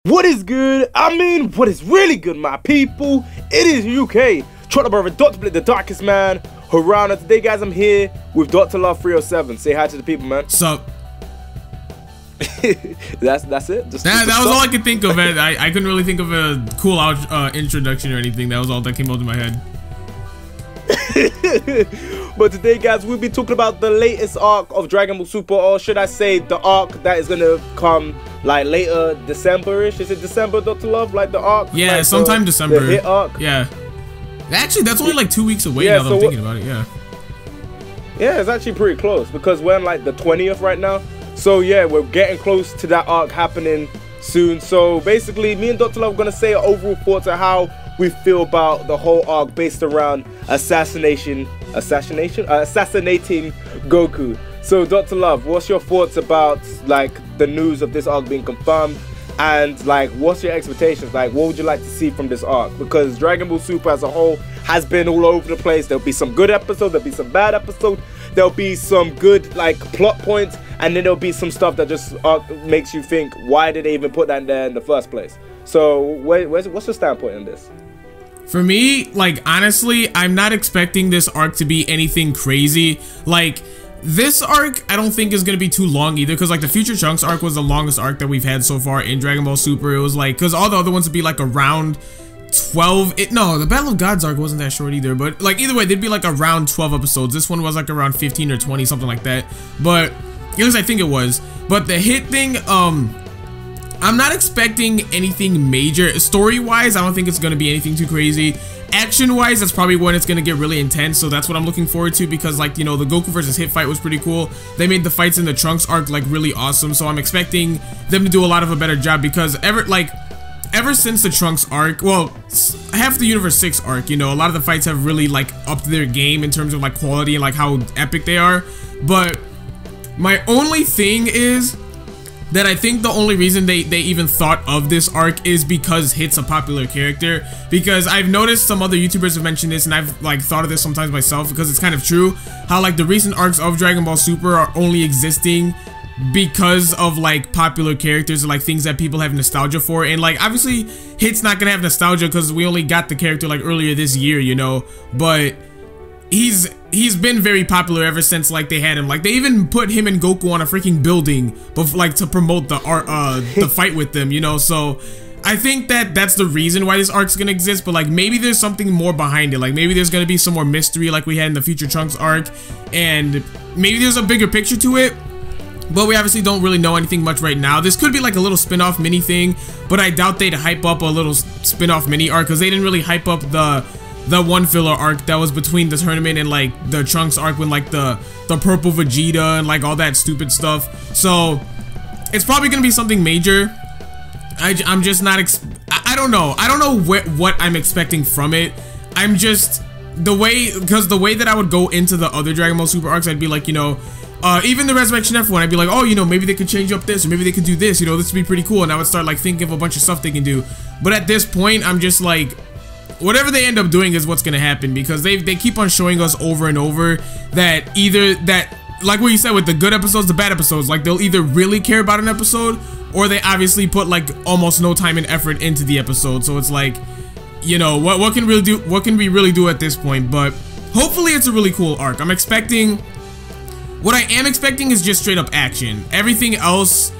What is good? I mean, what is really good, my people? It is UK. Trot brother, Dr. Blick, the darkest man around. And today, guys, I'm here with Dr. Love 307. Say hi to the people, man. Sup? that's it. That was all I could think of. I couldn't really think of a cool introduction or anything. That was all that came out of my head. But today, guys, we'll be talking about the latest arc of Dragon Ball Super, or should I say the arc that is gonna come like later December-ish. Is it December, Dr. Love? Like the arc? Yeah, like sometime December. The hit arc? Yeah. Actually, that's only like 2 weeks away now that I'm thinking about it, yeah. Yeah, it's actually pretty close because we're on like the 20th right now. So yeah, we're getting close to that arc happening soon. So basically, me and Dr. Love are gonna say our overall thoughts on how we feel about the whole arc based around assassinating Goku. So Dr. Love, what's your thoughts about like the news of this arc being confirmed, and like what's your expectations? Like what would you like to see from this arc? Because Dragon Ball Super as a whole has been all over the place. There'll be some good episodes, there'll be some bad episodes, there'll be some good like plot points, and then there'll be some stuff that just makes you think, why did they even put that in there in the first place? So what's your standpoint on this? For me, like, honestly, I'm not expecting this arc to be anything crazy. Like, this arc, I don't think is going to be too long either, because, like, the Future Trunks arc was the longest arc that we've had so far in Dragon Ball Super. It was, like, because all the other ones would be, like, around 12. No, the Battle of Gods arc wasn't that short either, but, like, either way, they'd be, like, around 12 episodes. This one was, like, around 15 or 20, something like that. But, at least I think it was. But the hit thing, I'm not expecting anything major. Story-wise, I don't think it's going to be anything too crazy. Action-wise, that's probably when it's going to get really intense, so that's what I'm looking forward to, because, like, you know, the Goku versus Hit fight was pretty cool. They made the fights in the Trunks arc, like, really awesome, so I'm expecting them to do a lot of a better job, because ever since the Trunks arc, well, half the Universe 6 arc, you know, a lot of the fights have really, like, upped their game in terms of, like, quality and, like, how epic they are. But my only thing is that I think the only reason they even thought of this arc is because Hit's a popular character. Because I've noticed some other YouTubers have mentioned this, and I've like thought of this sometimes myself, because it's kind of true how like the recent arcs of Dragon Ball Super are only existing because of like popular characters or like things that people have nostalgia for. And like obviously Hit's not gonna have nostalgia because we only got the character like earlier this year, you know, but he's been very popular ever since like they had him. Like they even put him and Goku on a freaking building, but like to promote the the fight with them, you know. So I think that that's the reason why this arc's gonna exist. But like maybe there's something more behind it. Like maybe there's gonna be some more mystery like we had in the Future Trunks arc, and maybe there's a bigger picture to it. But we obviously don't really know anything much right now. This could be like a little spin-off mini thing, but I doubt they'd hype up a little spin-off mini arc, because they didn't really hype up the one filler arc that was between the tournament and like the Trunks arc, when like the purple Vegeta and like all that stupid stuff. So it's probably gonna be something major. I'm just not I don't know what I'm expecting from it. I'm just because the way that I would go into the other Dragon Ball Super arcs, I'd be like, you know, even the Resurrection F one, I'd be like, oh, you know, maybe they could change up this, or maybe they could do this, you know, this would be pretty cool. And I would start like thinking of a bunch of stuff they can do. But at this point, I'm just like, whatever they end up doing is what's gonna happen, because they keep on showing us over and over that either that, like what you said with the good episodes, the bad episodes, like they'll either really care about an episode, or they obviously put like almost no time and effort into the episode. So it's like, you know, what can we really do at this point? But hopefully it's a really cool arc. What I am expecting is just straight up action. Everything else,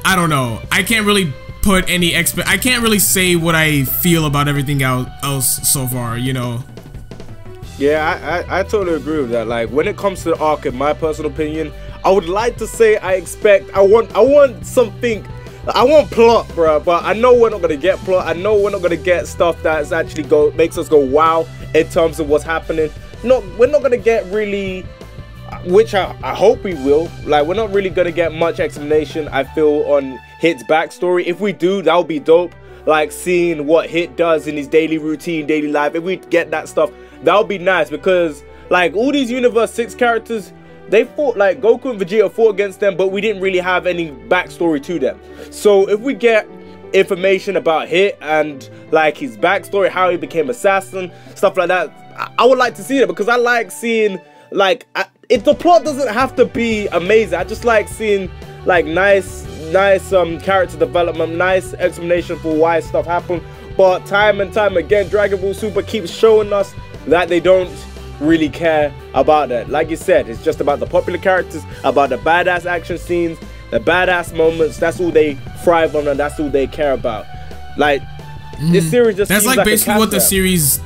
I don't know. I can't really put any I can't really say what I feel about everything else so far, you know. Yeah, I totally agree with that. Like when it comes to the arc, in my personal opinion, I would like to say I want something. I want plot, bro, but I know we're not gonna get plot. I know we're not gonna get stuff that's actually makes us go wow in terms of what's happening. We're not gonna get really, which I hope we will. Like we're not really gonna get much explanation, I feel, on Hit's backstory. If we do, that would be dope. Like seeing what Hit does in his daily routine, daily life. If we get that stuff, that would be nice, because like all these Universe 6 characters, they fought, like Goku and Vegeta fought against them, but we didn't really have any backstory to them. So if we get information about Hit and like his backstory, how he became assassin, stuff like that, I would like to see it, because I like seeing like if the plot doesn't have to be amazing, I just like seeing like nice nice character development, nice explanation for why stuff happened. But time and time again, Dragon Ball Super keeps showing us that they don't really care about that. Like you said, it's just about the popular characters, about the badass action scenes, the badass moments. That's all they thrive on, and that's all they care about. Like, this series just that's seems like basically what the grab. Series.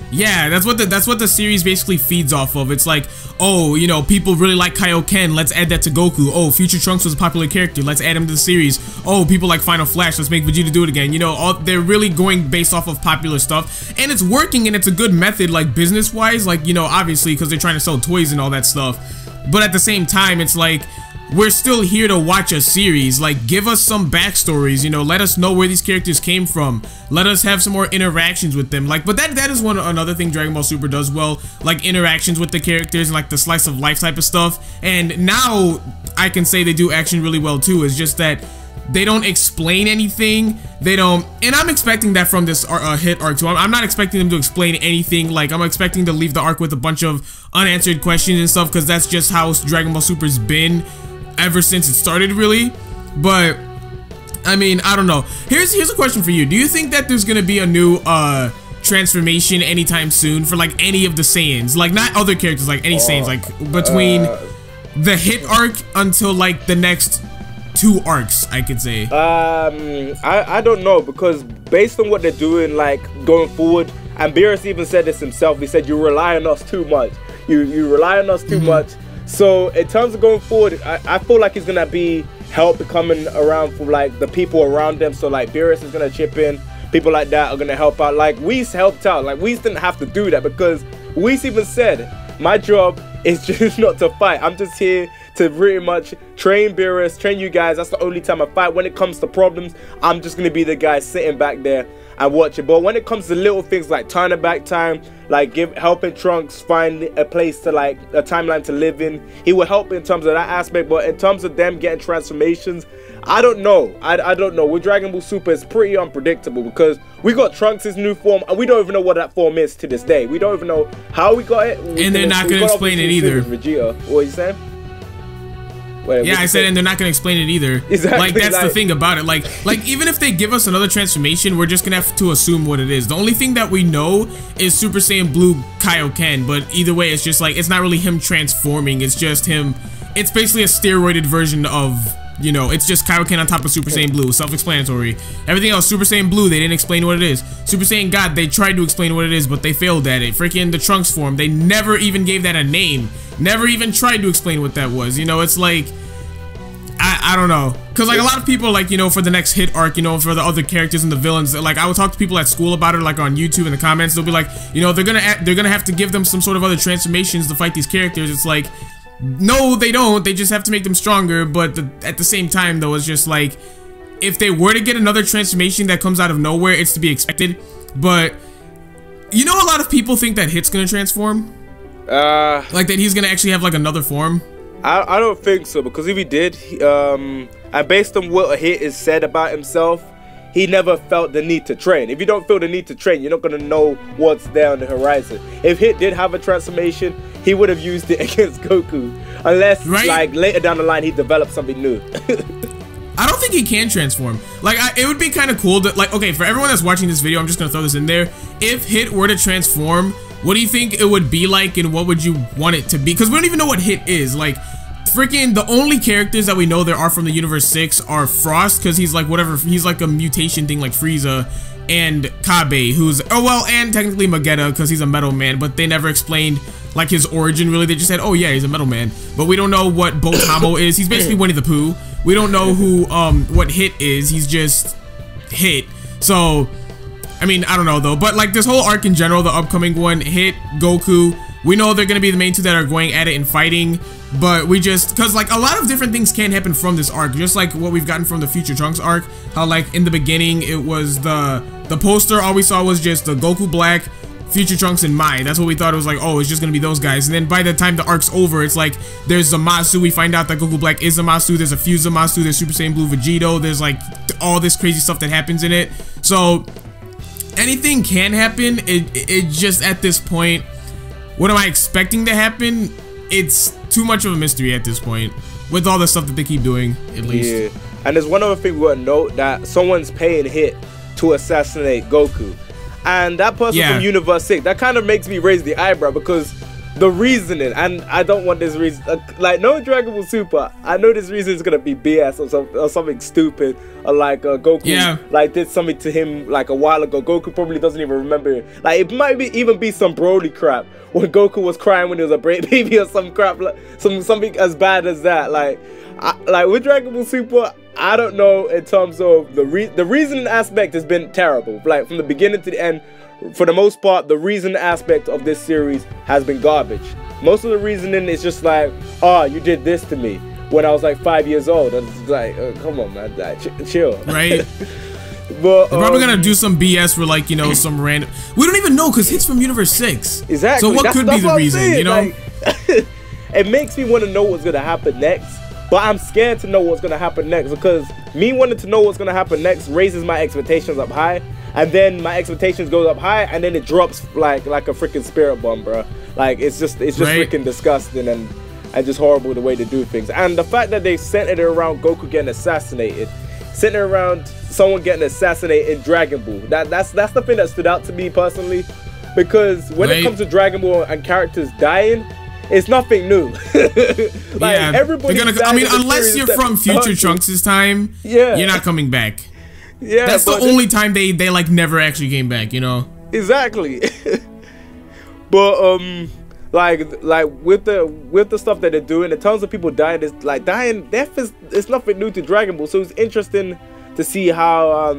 Yeah, that's what the series basically feeds off of. It's like, oh, you know, people really like Kaioken, let's add that to Goku. Oh, Future Trunks was a popular character, let's add him to the series. Oh, people like Final Flash, let's make Vegeta do it again. You know, they're really going based off of popular stuff, and it's working, and it's a good method, like business-wise, like, you know, obviously because they're trying to sell toys and all that stuff. But at the same time, it's like, we're still here to watch a series. Like, give us some backstories, you know, let us know where these characters came from, let us have some more interactions with them. Like, but that is another thing Dragon Ball Super does well, like interactions with the characters and like the slice of life type of stuff. And now I can say they do action really well too. It's just that they don't explain anything. They don't, and I'm expecting that from this hit arc too. I'm not expecting them to explain anything. Like, I'm expecting to leave the arc with a bunch of unanswered questions and stuff, because that's just how Dragon Ball Super's been ever since it started, really. But I mean, I don't know. Here's a question for you. Do you think that there's gonna be a new transformation anytime soon for like any of the Saiyans? Like, not other characters, like any Saiyans, like between the hit arc until like the next 2 arcs, I could say. I don't know, because based on what they're doing, like going forward, and Beerus even said this himself. He said, you rely on us too much. You rely on us too much. So in terms of going forward, I feel like he's gonna be help coming around for like the people around them. So like Beerus is gonna chip in, people like that are gonna help out. Like Whis helped out. Like Whis didn't have to do that, because Whis even said, my job is just not to fight. I'm just here to pretty much train Beerus, train you guys. That's the only time I fight. When it comes to problems, I'm just gonna be the guy sitting back there and watching. But when it comes to little things like turning back time, like helping Trunks find a place to, like, a timeline to live in, he will help in terms of that aspect. But in terms of them getting transformations, I don't know. I don't know. With Dragon Ball Super, it's pretty unpredictable, because we got Trunks' new form, and we don't even know what that form is to this day. We don't even know how we got it. And they're not gonna explain it either. Vegeta. What are you saying? Wait, yeah, I said, and they're not gonna explain it either. Exactly. Like, that's the thing about it. Like even if they give us another transformation, we're just gonna have to assume what it is. The only thing that we know is Super Saiyan Blue Kaioken, but either way, it's just like, it's not really him transforming. It's just him. It's basically a steroided version of, you know, it's just Kaioken on top of Super Saiyan Blue. Self-explanatory. Everything else, Super Saiyan Blue, they didn't explain what it is. Super Saiyan God, they tried to explain what it is, but they failed at it. Freaking the Trunks form, they never even gave that a name. Never even tried to explain what that was. You know, it's like, I don't know, because like a lot of people, like, you know, for the next hit arc, you know, for the other characters and the villains, like I would talk to people at school about it, like on YouTube in the comments. They'll be like, you know, they're gonna have to give them some sort of other transformations to fight these characters. It's like, no, they don't. They just have to make them stronger. But at the same time, though, it's just like, if they were to get another transformation that comes out of nowhere, it's to be expected. But you know, a lot of people think that Hit's gonna transform, like that he's gonna actually have like another form. I don't think so, because if he did, and based on what Hit is said about himself, he never felt the need to train. If you don't feel the need to train, you're not going to know what's there on the horizon. If Hit did have a transformation, he would have used it against Goku. Unless, like, later down the line, he developed something new. I don't think he can transform. Like, it would be kind of cool to, like, okay, for everyone that's watching this video, I'm just going to throw this in there. If Hit were to transform, what do you think it would be like, and what would you want it to be? Because we don't even know what Hit is. Like, freaking the only characters that we know there are from the Universe 6 are Frost, because he's like whatever, he's like a mutation thing like Frieza, and Kabe, who's, oh well, and technically Magetta, because he's a metal man, but they never explained like his origin really. They just said, oh yeah, he's a metal man, but we don't know what Botamo is. He's basically Winnie the Pooh. We don't know who what Hit is. He's just Hit. So I mean, I don't know though, but like this whole arc in general, the upcoming one, Hit, Goku, we know they're gonna be the main two that are going at it and fighting, but we just, cause like a lot of different things can happen from this arc, just like what we've gotten from the Future Trunks arc. How like in the beginning it was the poster, all we saw was just the Goku Black, Future Trunks, and Mai. That's what we thought. It was like, oh, it's just gonna be those guys. And then by the time the arc's over, it's like there's Zamasu. We find out that Goku Black is Zamasu. There's a few Zamasu. There's Super Saiyan Blue Vegito. There's like all this crazy stuff that happens in it. So anything can happen. It just, at this point, what am I expecting to happen? It's too much of a mystery at this point, with all the stuff that they keep doing, at least. Yeah. And there's one other thing we want to note, that someone's paying Hit to assassinate Goku. And that person from Universe 6, that kind of makes me raise the eyebrow, because the reasoning, and I don't want this reason, like, no Dragon Ball Super, I know this reason is gonna be BS or something stupid, or like Goku like did something to him like a while ago. Goku probably doesn't even remember it. Like, it might even be some Broly crap when Goku was crying when he was a baby, or some crap, like something as bad as that. Like with Dragon Ball Super, I don't know, in terms of the reasoning aspect has been terrible, like from the beginning to the end. For the most part, the reason aspect of this series has been garbage. Most of the reasoning is just like, oh, you did this to me when I was like 5 years old. I was like, come on, man, like, chill. Right. But they're probably gonna do some BS for, like, you know, some random. We don't even know, because Hit's from Universe 6. Exactly. So what could be the reason? You know, like, it makes me want to know what's gonna happen next. But I'm scared to know what's gonna happen next, because me wanting to know what's gonna happen next raises my expectations up high. And then my expectations goes up high, and then it drops like a freaking spirit bomb, bro. Like, it's just freaking disgusting and just horrible the way to do things. And the fact that they centered it around Goku getting assassinated, centered around someone getting assassinated in Dragon Ball, that's the thing that stood out to me personally, because when it comes to Dragon Ball and characters dying, it's nothing new. Like, everybody. I mean, unless you're from Future Trunks' time, you're not coming back. Yeah, that's the only time they like never actually came back, you know. Exactly. But like with the stuff that they're doing, in terms of people dying, it's like death is nothing new to Dragon Ball. So it's interesting to see how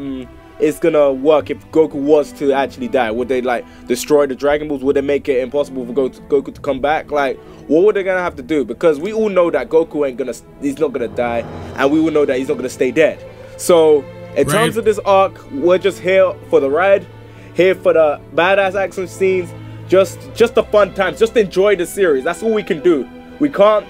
it's gonna work if Goku was to actually die. Would they like destroy the Dragon Balls? Would they make it impossible for Goku to come back? Like, what would they gonna have to do? Because we all know that Goku he's not gonna die, and we all know that he's not gonna stay dead. So in terms of this arc, we're just here for the ride, here for the badass action scenes, just the fun times, just enjoy the series. That's all we can do. We can't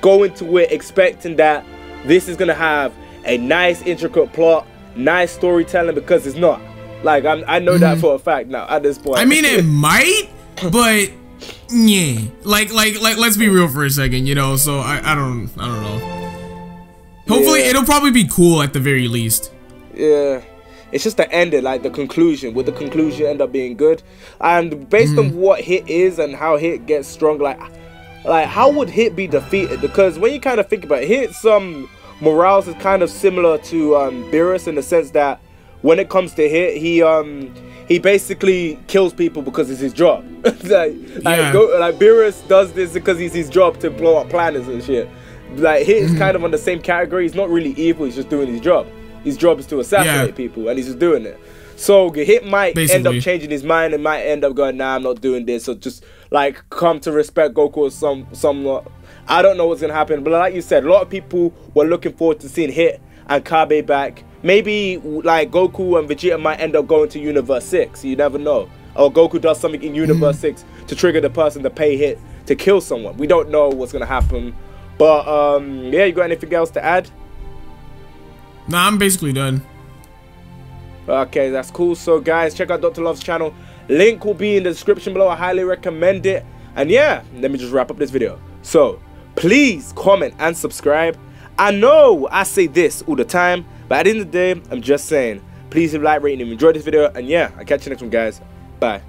go into it expecting that this is gonna have a nice intricate plot, nice storytelling, because it's not. Like, I know that for a fact now at this point. I mean, it might, but yeah, like let's be real for a second, you know. So I don't know. Hopefully, it'll probably be cool at the very least. Yeah, it's just the ending, like the conclusion. Would the conclusion end up being good? And based on what Hit is and how Hit gets strong, like how would Hit be defeated? Because when you kind of think about it, Hit's morals is kind of similar to Beerus, in the sense that when it comes to Hit, he basically kills people because it's his job. like Beerus does this because it's his job to blow up planets and shit. Like, Hit is kind of on the same category. He's not really evil, he's just doing his job. His job is to assassinate people, and he's just doing it. So Hit might end up changing his mind and might end up going, nah, I'm not doing this, or just like come to respect Goku or somewhat. I don't know what's gonna happen, but like you said, a lot of people were looking forward to seeing Hit and Kabe back. Maybe like Goku and Vegeta might end up going to Universe 6. You never know. Or Goku does something in Universe 6 to trigger the person to pay Hit to kill someone. We don't know what's gonna happen. But yeah, you got anything else to add? Nah, I'm basically done. Okay, that's cool. So guys, check out Dr. Love's channel. Link will be in the description below. I highly recommend it. And yeah, let me just wrap up this video. So please comment and subscribe. I know I say this all the time, but at the end of the day, I'm just saying, please leave a like, rate, and enjoy this video. And yeah, I'll catch you next one, guys. Bye.